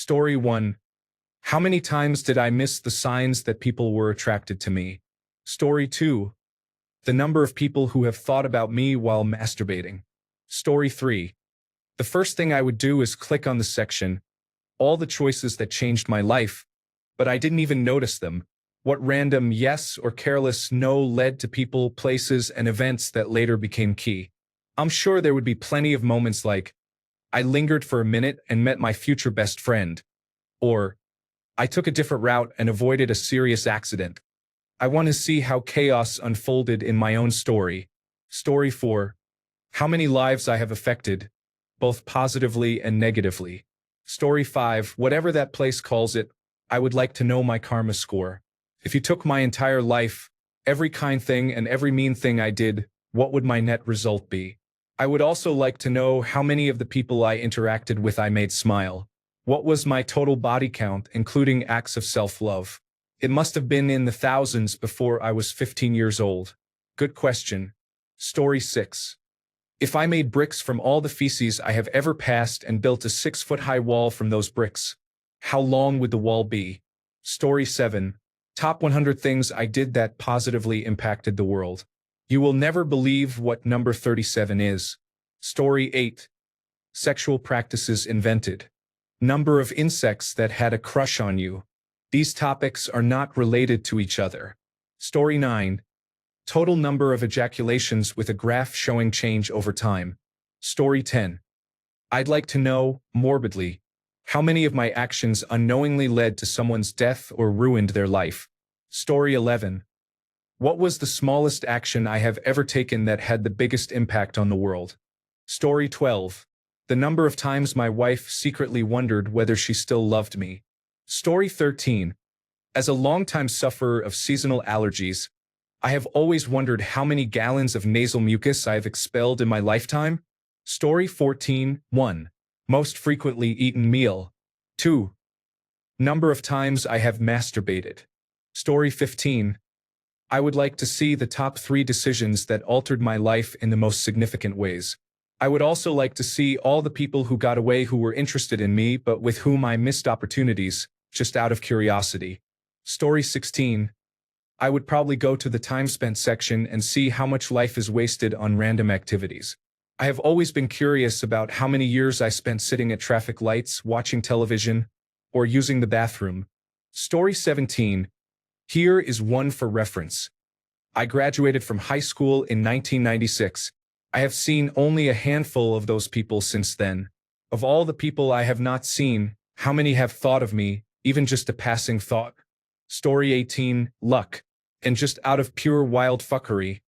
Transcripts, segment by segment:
Story 1. How many times did I miss the signs that people were attracted to me? Story 2. The number of people who have thought about me while masturbating. Story 3. The first thing I would do is click on the section, all the choices that changed my life, but I didn't even notice them. What random yes or careless no led to people, places, and events that later became key. I'm sure there would be plenty of moments like, I lingered for a minute and met my future best friend. Or, I took a different route and avoided a serious accident. I want to see how chaos unfolded in my own story. Story 4. How many lives I have affected, both positively and negatively. Story 5. Whatever that place calls it, I would like to know my karma score. If you took my entire life, every kind thing and every mean thing I did, what would my net result be? I would also like to know how many of the people I interacted with I made smile. What was my total body count, including acts of self-love? It must have been in the thousands before I was 15 years old. Good question. Story 6. If I made bricks from all the feces I have ever passed and built a 6-foot-high wall from those bricks, how long would the wall be? Story 7. Top 100 things I did that positively impacted the world. You will never believe what number 37 is. Story 8. Sexual practices invented. Number of insects that had a crush on you. These topics are not related to each other. Story 9. Total number of ejaculations with a graph showing change over time. Story 10. I'd like to know, morbidly, how many of my actions unknowingly led to someone's death or ruined their life. Story 11. What was the smallest action I have ever taken that had the biggest impact on the world? Story 12. The number of times my wife secretly wondered whether she still loved me. Story 13. As a longtime sufferer of seasonal allergies, I have always wondered how many gallons of nasal mucus I have expelled in my lifetime. Story 14. 1. Most frequently eaten meal. 2. Number of times I have masturbated. Story 15. I would like to see the top 3 decisions that altered my life in the most significant ways. I would also like to see all the people who got away who were interested in me but with whom I missed opportunities, just out of curiosity. Story 16. I would probably go to the time spent section and see how much life is wasted on random activities. I have always been curious about how many years I spent sitting at traffic lights, watching television, or using the bathroom. Story 17. Here is one for reference. I graduated from high school in 1996. I have seen only a handful of those people since then. Of all the people I have not seen, how many have thought of me, even just a passing thought? Story 18. Luck. And just out of pure wild fuckery,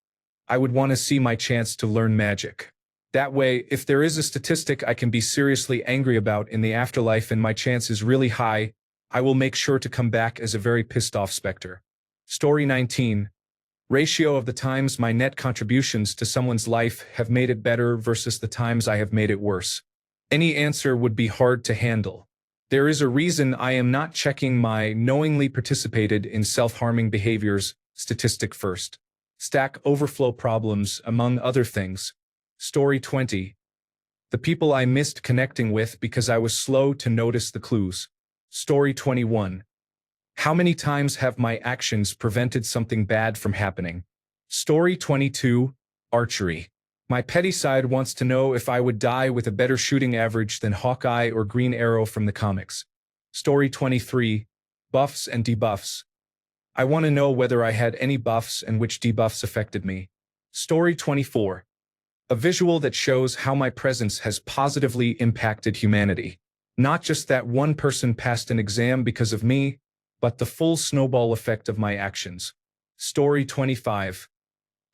I would want to see my chance to learn magic. That way, if there is a statistic I can be seriously angry about in the afterlife and my chance is really high, I will make sure to come back as a very pissed off specter. Story 19. Ratio of the times my net contributions to someone's life have made it better versus the times I have made it worse. Any answer would be hard to handle. There is a reason I am not checking my knowingly participated in self-harming behaviors statistic first. Stack Overflow problems, among other things. Story 20. The people I missed connecting with because I was slow to notice the clues. Story 21. How many times have my actions prevented something bad from happening? Story 22. Archery. My petty side wants to know if I would die with a better shooting average than Hawkeye or Green Arrow from the comics. Story 23. Buffs and debuffs. I want to know whether I had any buffs and which debuffs affected me. Story 24. A visual that shows how my presence has positively impacted humanity. Not just that one person passed an exam because of me, but the full snowball effect of my actions. Story 25.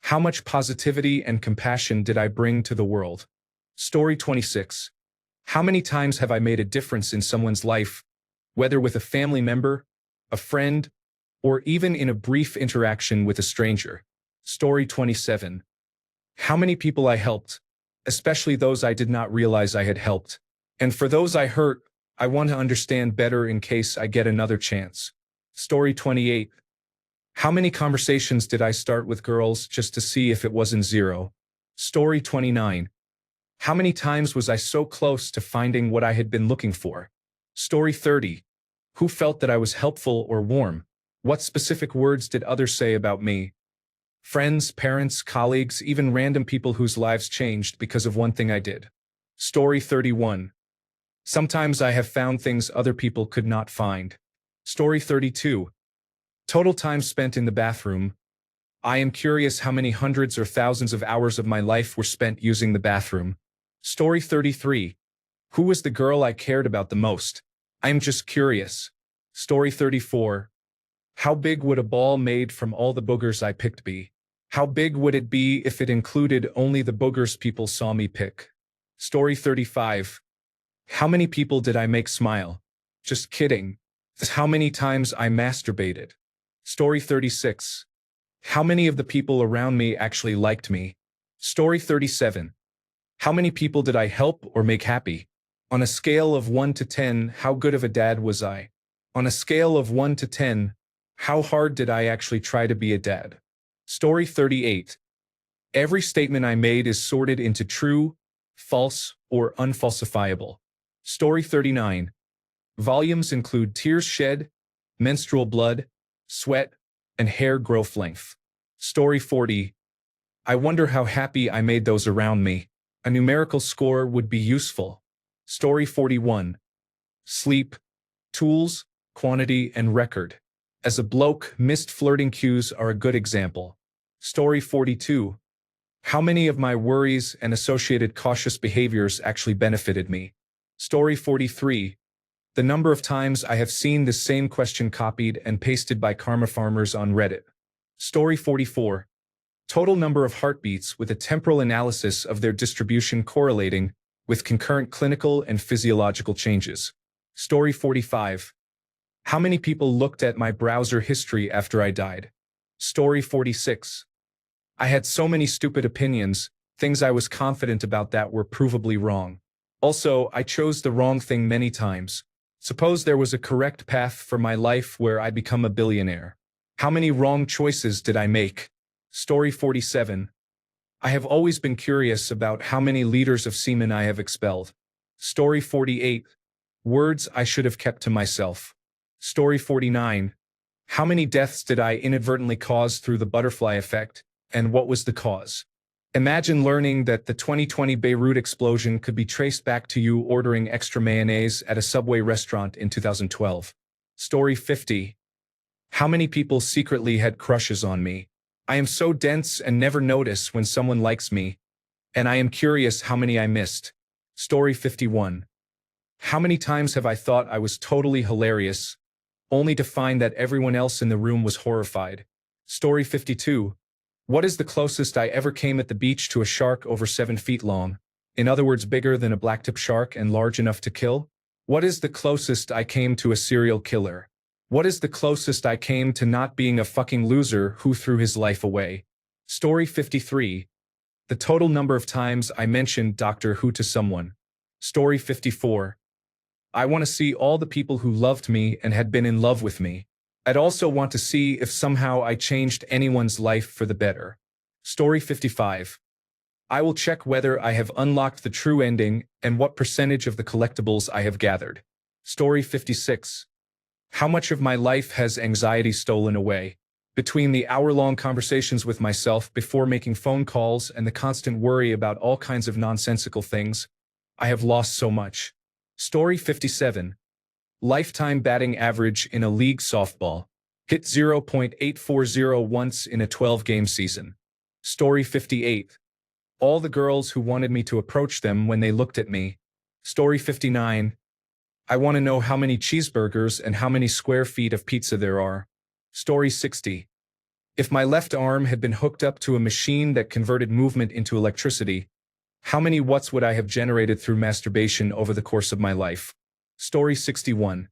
How much positivity and compassion did I bring to the world? Story 26. How many times have I made a difference in someone's life, whether with a family member, a friend, or even in a brief interaction with a stranger? Story 27. How many people I helped, especially those I did not realize I had helped. And for those I hurt, I want to understand better in case I get another chance. Story 28. How many conversations did I start with girls just to see if it wasn't zero? Story 29. How many times was I so close to finding what I had been looking for? Story 30. Who felt that I was helpful or warm? What specific words did others say about me? Friends, parents, colleagues, even random people whose lives changed because of one thing I did. Story 31. Sometimes I have found things other people could not find. Story 32. Total time spent in the bathroom. I am curious how many hundreds or thousands of hours of my life were spent using the bathroom. Story 33. Who was the girl I cared about the most? I am just curious. Story 34. How big would a ball made from all the boogers I picked be? How big would it be if it included only the boogers people saw me pick? Story 35. How many people did I make smile? Just kidding. How many times I masturbated? Story 36. How many of the people around me actually liked me? Story 37. How many people did I help or make happy? On a scale of 1 to 10, how good of a dad was I? On a scale of 1 to 10, how hard did I actually try to be a dad? Story 38. Every statement I made is sorted into true, false, or unfalsifiable. Story 39. Volumes include tears shed, menstrual blood, sweat, and hair growth length. Story 40. I wonder how happy I made those around me. A numerical score would be useful. Story 41. Sleep, tools, quantity, and record. As a bloke, missed flirting cues are a good example. Story 42. How many of my worries and associated cautious behaviors actually benefited me? Story 43. The number of times I have seen this same question copied and pasted by karma farmers on Reddit. Story 44. Total number of heartbeats with a temporal analysis of their distribution correlating with concurrent clinical and physiological changes. Story 45. How many people looked at my browser history after I died? Story 46. I had so many stupid opinions, things I was confident about that were provably wrong. Also, I chose the wrong thing many times. Suppose there was a correct path for my life where I become a billionaire. How many wrong choices did I make? Story 47. I have always been curious about how many liters of semen I have expelled. Story 48. Words I should have kept to myself. Story 49. How many deaths did I inadvertently cause through the butterfly effect, and what was the cause? Imagine learning that the 2020 Beirut explosion could be traced back to you ordering extra mayonnaise at a Subway restaurant in 2012. Story 50. How many people secretly had crushes on me? I am so dense and never notice when someone likes me, and I am curious how many I missed. Story 51. How many times have I thought I was totally hilarious, only to find that everyone else in the room was horrified? Story 52. What is the closest I ever came at the beach to a shark over 7 feet long? In other words, bigger than a blacktip shark and large enough to kill? What is the closest I came to a serial killer? What is the closest I came to not being a fucking loser who threw his life away? Story 53. The total number of times I mentioned Doctor Who to someone. Story 54. I want to see all the people who loved me and had been in love with me. I'd also want to see if somehow I changed anyone's life for the better. Story 55. I will check whether I have unlocked the true ending and what percentage of the collectibles I have gathered. Story 56. How much of my life has anxiety stolen away? Between the hour-long conversations with myself before making phone calls and the constant worry about all kinds of nonsensical things, I have lost so much. Story 57. Lifetime batting average in a league softball. Hit .840 once in a 12-game season. Story 58. All the girls who wanted me to approach them when they looked at me. Story 59. I want to know how many cheeseburgers and how many square feet of pizza there are. Story 60. If my left arm had been hooked up to a machine that converted movement into electricity, how many watts would I have generated through masturbation over the course of my life? Story 61.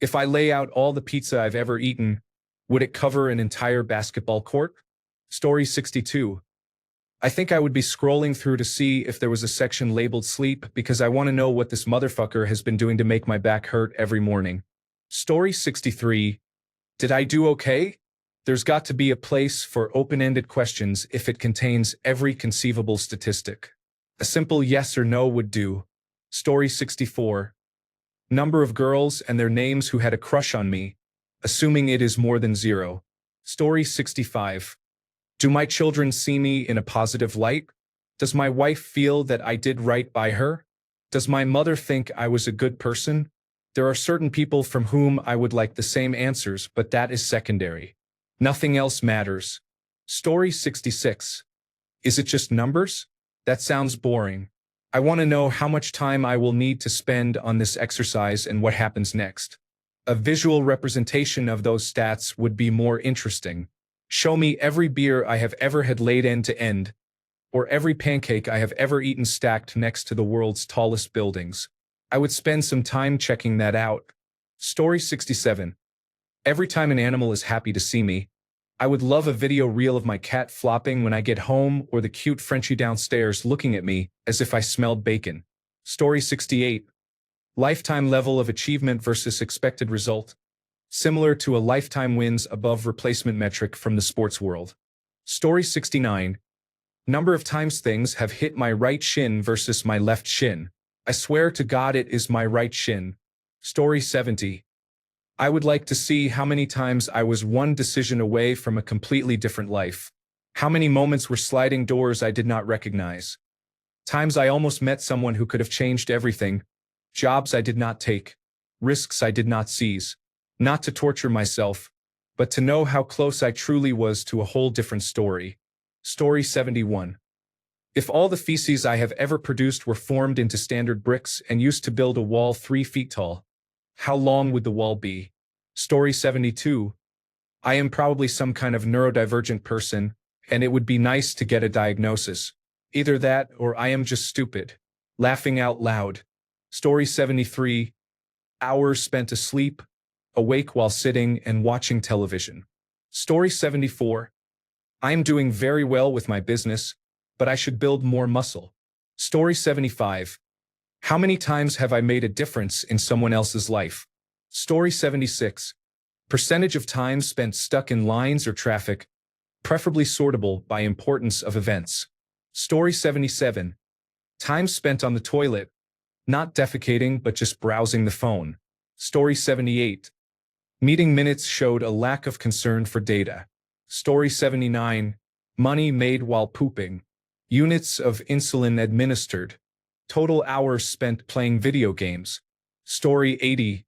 If I lay out all the pizza I've ever eaten, would it cover an entire basketball court? Story 62. I think I would be scrolling through to see if there was a section labeled sleep because I want to know what this motherfucker has been doing to make my back hurt every morning. Story 63. Did I do okay? There's got to be a place for open-ended questions if it contains every conceivable statistic. A simple yes or no would do. Story 64. Number of girls and their names who had a crush on me, assuming it is more than 0. Story 65. Do my children see me in a positive light? Does my wife feel that I did right by her? Does my mother think I was a good person? There are certain people from whom I would like the same answers, but that is secondary. Nothing else matters. Story 66. Is it just numbers? That sounds boring. I want to know how much time I will need to spend on this exercise and what happens next. A visual representation of those stats would be more interesting. Show me every beer I have ever had laid end to end, or every pancake I have ever eaten stacked next to the world's tallest buildings. I would spend some time checking that out. Story 67. Every time an animal is happy to see me, I would love a video reel of my cat flopping when I get home or the cute Frenchie downstairs looking at me as if I smelled bacon. Story 68. Lifetime level of achievement versus expected result. Similar to a lifetime wins above replacement metric from the sports world. Story 69. Number of times things have hit my right shin versus my left shin. I swear to God it is my right shin. Story 70. I would like to see how many times I was one decision away from a completely different life. How many moments were sliding doors I did not recognize. Times I almost met someone who could have changed everything. Jobs I did not take. Risks I did not seize. Not to torture myself, but to know how close I truly was to a whole different story. Story 71. If all the feces I have ever produced were formed into standard bricks and used to build a wall 3 feet tall, how long would the wall be? Story 72. I am probably some kind of neurodivergent person, and it would be nice to get a diagnosis. Either that or I am just stupid. Laughing out loud. Story 73. Hours spent asleep, awake while sitting and watching television. Story 74. I am doing very well with my business, but I should build more muscle. Story 75. How many times have I made a difference in someone else's life? Story 76. Percentage of time spent stuck in lines or traffic, preferably sortable by importance of events. Story 77. Time spent on the toilet, not defecating but just browsing the phone. Story 78. Meeting minutes showed a lack of concern for data. Story 79. Money made while pooping. Units of insulin administered. Total hours spent playing video games. Story 80.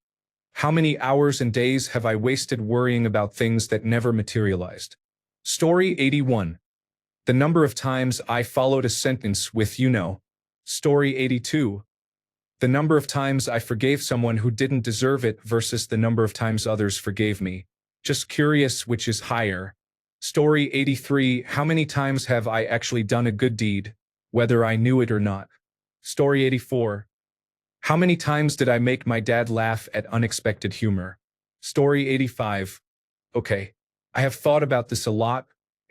How many hours and days have I wasted worrying about things that never materialized? Story 81. The number of times I followed a sentence with you know. Story 82. The number of times I forgave someone who didn't deserve it versus the number of times others forgave me. Just curious which is higher. Story 83. How many times have I actually done a good deed, whether I knew it or not? Story 84. How many times did I make my dad laugh at unexpected humor? Story 85. Okay, I have thought about this a lot,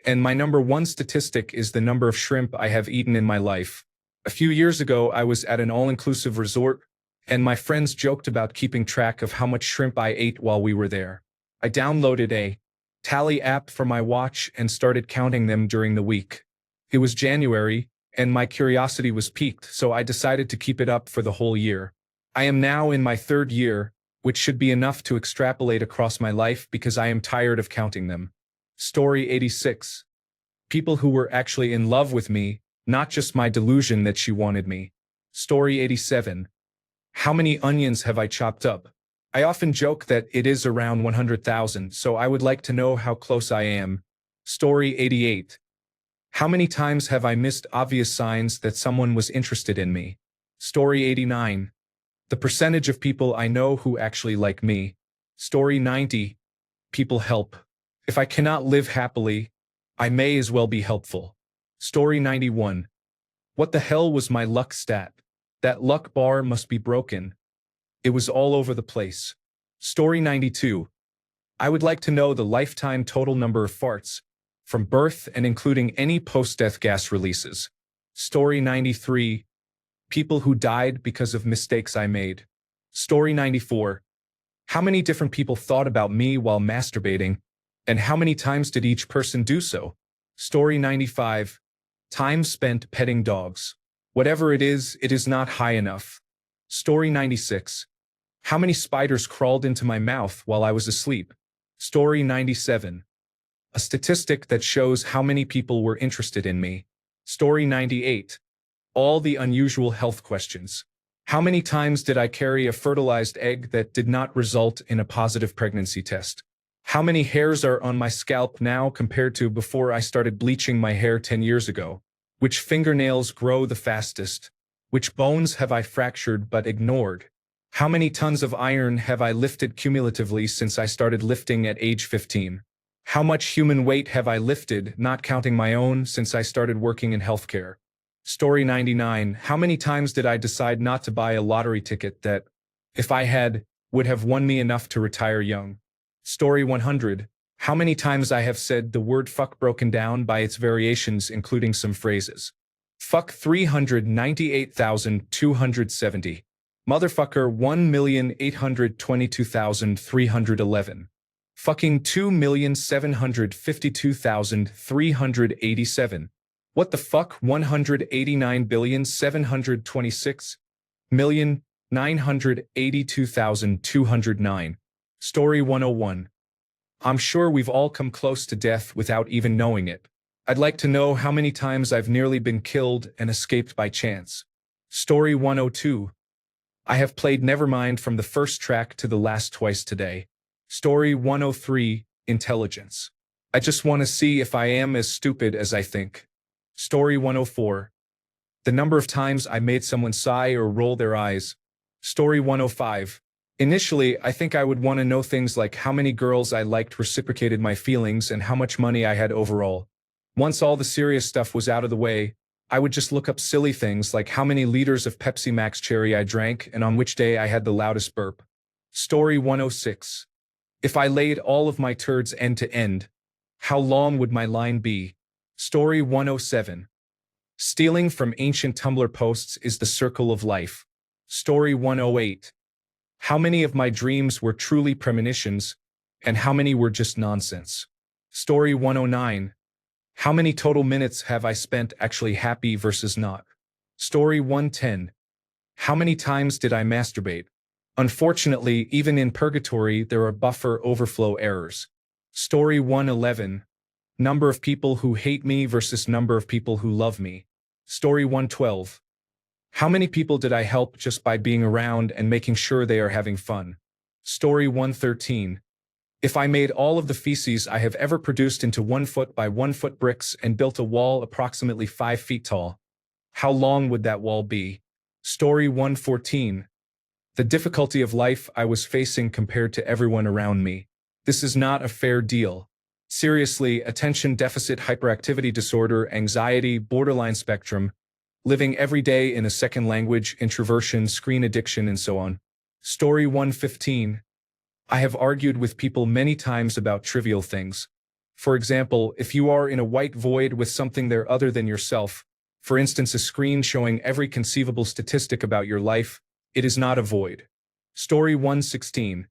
and my number one statistic is the number of shrimp I have eaten in my life. A few years ago, I was at an all-inclusive resort, and my friends joked about keeping track of how much shrimp I ate while we were there. I downloaded a tally app for my watch and started counting them during the week. It was January, and my curiosity was piqued, so I decided to keep it up for the whole year. I am now in my 3rd year, which should be enough to extrapolate across my life because I am tired of counting them. Story 86. People who were actually in love with me, not just my delusion that she wanted me. Story 87. How many onions have I chopped up? I often joke that it is around 100,000, so I would like to know how close I am. Story 88. How many times have I missed obvious signs that someone was interested in me? Story 89. The percentage of people I know who actually like me. Story 90. People help. If I cannot live happily, I may as well be helpful. Story 91. What the hell was my luck stat? That luck bar must be broken. It was all over the place. Story 92. I would like to know the lifetime total number of farts, from birth and including any post-death gas releases. Story 93. People who died because of mistakes I made. Story 94. How many different people thought about me while masturbating, and how many times did each person do so? Story 95. Time spent petting dogs. Whatever it is not high enough. Story 96. How many spiders crawled into my mouth while I was asleep? Story 97. A statistic that shows how many people were interested in me. Story 98. All the unusual health questions. How many times did I carry a fertilized egg that did not result in a positive pregnancy test? How many hairs are on my scalp now compared to before I started bleaching my hair 10 years ago? Which fingernails grow the fastest? Which bones have I fractured but ignored? How many tons of iron have I lifted cumulatively since I started lifting at age 15? How much human weight have I lifted, not counting my own, since I started working in healthcare? Story 99. How many times did I decide not to buy a lottery ticket that, if I had, would have won me enough to retire young? Story 100. How many times I have said the word fuck broken down by its variations, including some phrases. Fuck 398,270. Motherfucker 1,822,311. Fucking 2,752,387. What the fuck 189,726,982,209. Story 101. I'm sure we've all come close to death without even knowing it. I'd like to know how many times I've nearly been killed and escaped by chance. Story 102. I have played Nevermind from the first track to the last twice today. Story 103. Intelligence. I just want to see if I am as stupid as I think. Story 104. The number of times I made someone sigh or roll their eyes. Story 105. Initially, I think I would want to know things like how many girls I liked reciprocated my feelings and how much money I had overall. Once all the serious stuff was out of the way, I would just look up silly things like how many liters of Pepsi Max Cherry I drank and on which day I had the loudest burp. Story 106. If I laid all of my turds end to end, how long would my line be? Story 107. Stealing from ancient Tumblr posts is the circle of life. Story 108. How many of my dreams were truly premonitions, and how many were just nonsense? Story 109. How many total minutes have I spent actually happy versus not? Story 110. How many times did I masturbate? Unfortunately, even in purgatory, there are buffer overflow errors. Story 111. Number of people who hate me versus number of people who love me. Story 112. How many people did I help just by being around and making sure they are having fun? Story 113. If I made all of the feces I have ever produced into 1 foot by 1 foot bricks and built a wall approximately 5 feet tall, how long would that wall be? Story 114. The difficulty of life I was facing compared to everyone around me. This is not a fair deal. Seriously, attention deficit hyperactivity disorder, anxiety, borderline spectrum, living every day in a second language, introversion, screen addiction, and so on. Story 115. I have argued with people many times about trivial things. For example, if you are in a white void with something there other than yourself, for instance a screen showing every conceivable statistic about your life, it is not a void. Story 116.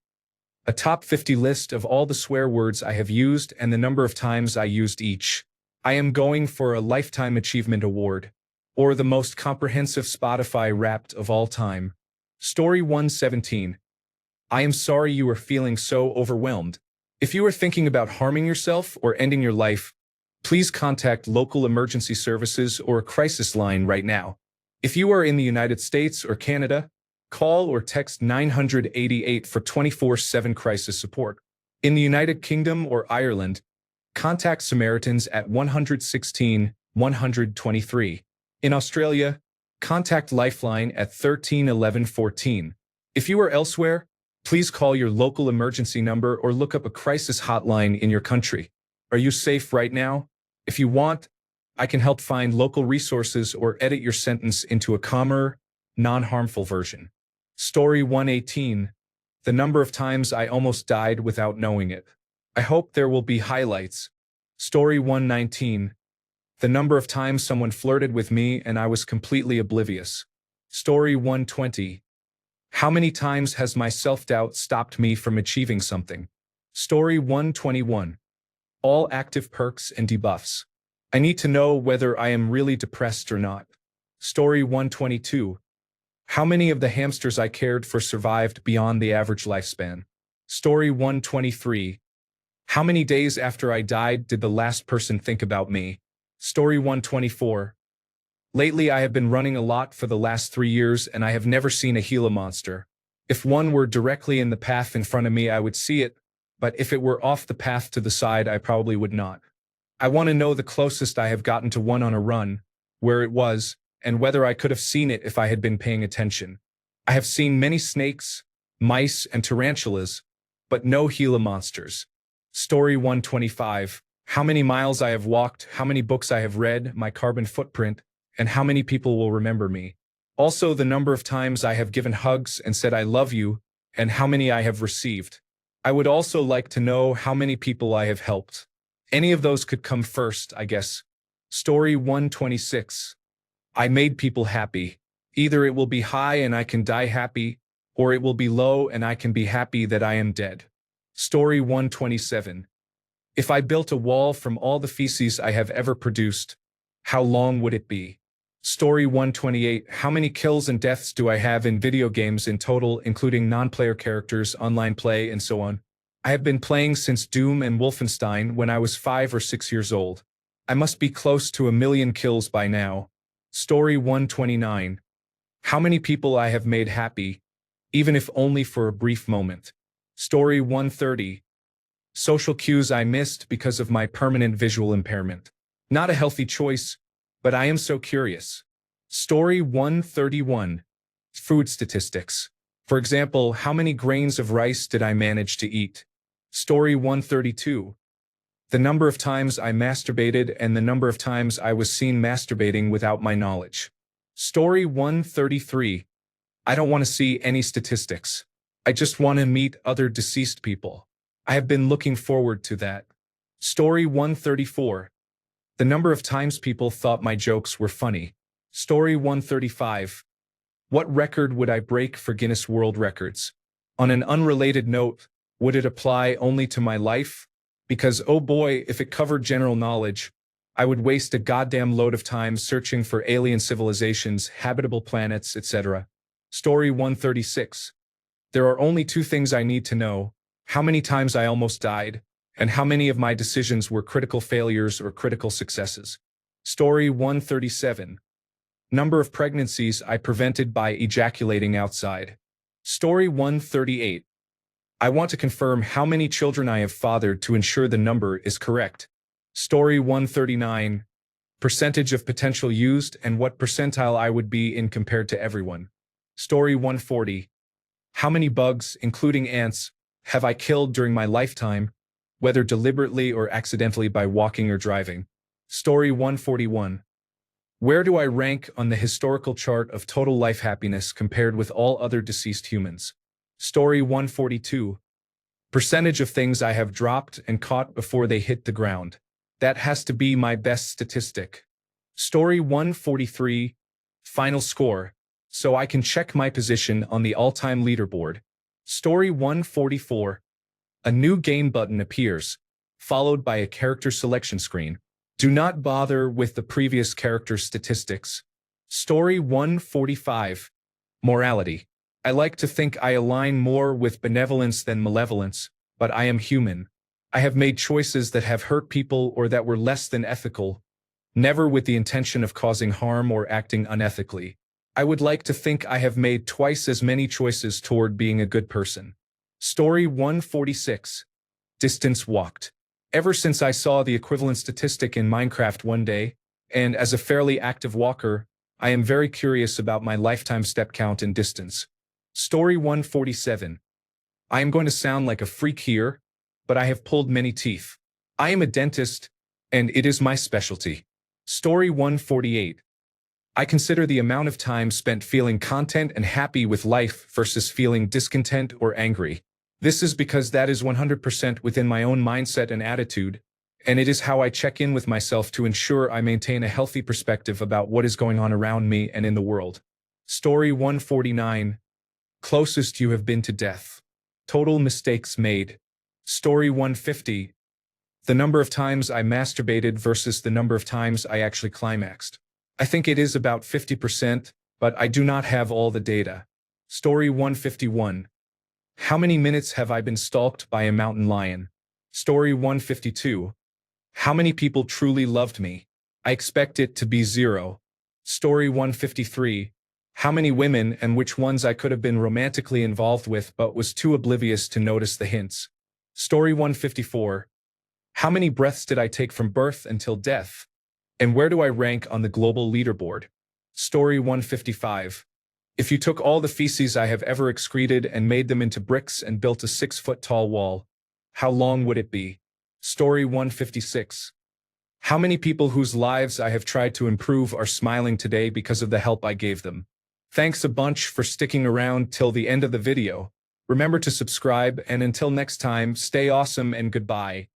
A top 50 list of all the swear words I have used and the number of times I used each. I am going for a Lifetime Achievement Award. Or the most comprehensive Spotify Wrapped of all time. Story 117. I am sorry you are feeling so overwhelmed. If you are thinking about harming yourself or ending your life, please contact local emergency services or a crisis line right now. If you are in the United States or Canada, call or text 988 for 24/7 crisis support. In the United Kingdom or Ireland, contact Samaritans at 116 123. In Australia, contact Lifeline at 13 11 14. If you are elsewhere, please call your local emergency number or look up a crisis hotline in your country. Are you safe right now? If you want, I can help find local resources or edit your sentence into a calmer, non-harmful version. Story 118. The number of times I almost died without knowing it. I hope there will be highlights. Story 119. The number of times someone flirted with me and I was completely oblivious. Story 120. How many times has my self-doubt stopped me from achieving something? Story 121. All active perks and debuffs. I need to know whether I am really depressed or not. Story 122. How many of the hamsters I cared for survived beyond the average lifespan? Story 123. How many days after I died did the last person think about me? Story 124. Lately I have been running a lot for the last 3 years and I have never seen a Gila monster. If one were directly in the path in front of me I would see it, but if it were off the path to the side I probably would not. I want to know the closest I have gotten to one on a run, where it was, and whether I could have seen it if I had been paying attention. I have seen many snakes, mice, and tarantulas, but no Gila monsters. Story 125. How many miles I have walked, how many books I have read, my carbon footprint, and how many people will remember me. Also the number of times I have given hugs and said I love you, and how many I have received. I would also like to know how many people I have helped. Any of those could come first, I guess. Story 126. I made people happy. Either it will be high and I can die happy, or it will be low and I can be happy that I am dead. Story 127. If I built a wall from all the feces I have ever produced, how long would it be? Story 128. How many kills and deaths do I have in video games in total, including non-player characters, online play, and so on? I have been playing since Doom and Wolfenstein when I was 5 or 6 years old. I must be close to 1,000,000 kills by now. Story 129. How many people I have made happy, even if only for a brief moment. Story 130. Social cues I missed because of my permanent visual impairment. Not a healthy choice, but I am so curious. Story 131. Food statistics. For example, how many grains of rice did I manage to eat? Story 132. The number of times I masturbated and the number of times I was seen masturbating without my knowledge. Story 133. I don't want to see any statistics. I just want to meet other deceased people. I have been looking forward to that. Story 134. The number of times people thought my jokes were funny. Story 135. What record would I break for Guinness World Records? On an unrelated note, would it apply only to my life? Because oh boy, if it covered general knowledge, I would waste a goddamn load of time searching for alien civilizations, habitable planets, etc. Story 136. There are only 2 things I need to know: how many times I almost died, and how many of my decisions were critical failures or critical successes. Story 137. Number of pregnancies I prevented by ejaculating outside. Story 138. I want to confirm how many children I have fathered to ensure the number is correct. Story 139. Percentage of potential used and what percentile I would be in compared to everyone. Story 140. How many bugs, including ants, have I killed during my lifetime, whether deliberately or accidentally by walking or driving? Story 141. Where do I rank on the historical chart of total life happiness compared with all other deceased humans? Story 142. Percentage of things I have dropped and caught before they hit the ground. That has to be my best statistic. Story 143. Final score, so I can check my position on the all-time leaderboard. Story 144. A new game button appears, followed by a character selection screen. Do not bother with the previous character statistics. Story 145. Morality. I like to think I align more with benevolence than malevolence, but I am human. I have made choices that have hurt people or that were less than ethical, never with the intention of causing harm or acting unethically. I would like to think I have made twice as many choices toward being a good person. Story 146. Distance walked. Ever since I saw the equivalent statistic in Minecraft one day, and as a fairly active walker, I am very curious about my lifetime step count and distance. Story 147. I am going to sound like a freak here, but I have pulled many teeth. I am a dentist, and it is my specialty. Story 148. I consider the amount of time spent feeling content and happy with life versus feeling discontent or angry. This is because that is 100% within my own mindset and attitude, and it is how I check in with myself to ensure I maintain a healthy perspective about what is going on around me and in the world. Story 149. Closest you have been to death. Total mistakes made. Story 150. The number of times I masturbated versus the number of times I actually climaxed. I think it is about 50%, but I do not have all the data. Story 151. How many minutes have I been stalked by a mountain lion? Story 152. How many people truly loved me? I expect it to be 0. Story 153. How many women and which ones I could have been romantically involved with but was too oblivious to notice the hints? Story 154. How many breaths did I take from birth until death? And where do I rank on the global leaderboard? Story 155. If you took all the feces I have ever excreted and made them into bricks and built a 6-foot-tall wall, how long would it be? Story 156. How many people whose lives I have tried to improve are smiling today because of the help I gave them? Thanks a bunch for sticking around till the end of the video. Remember to subscribe, and until next time, stay awesome and goodbye.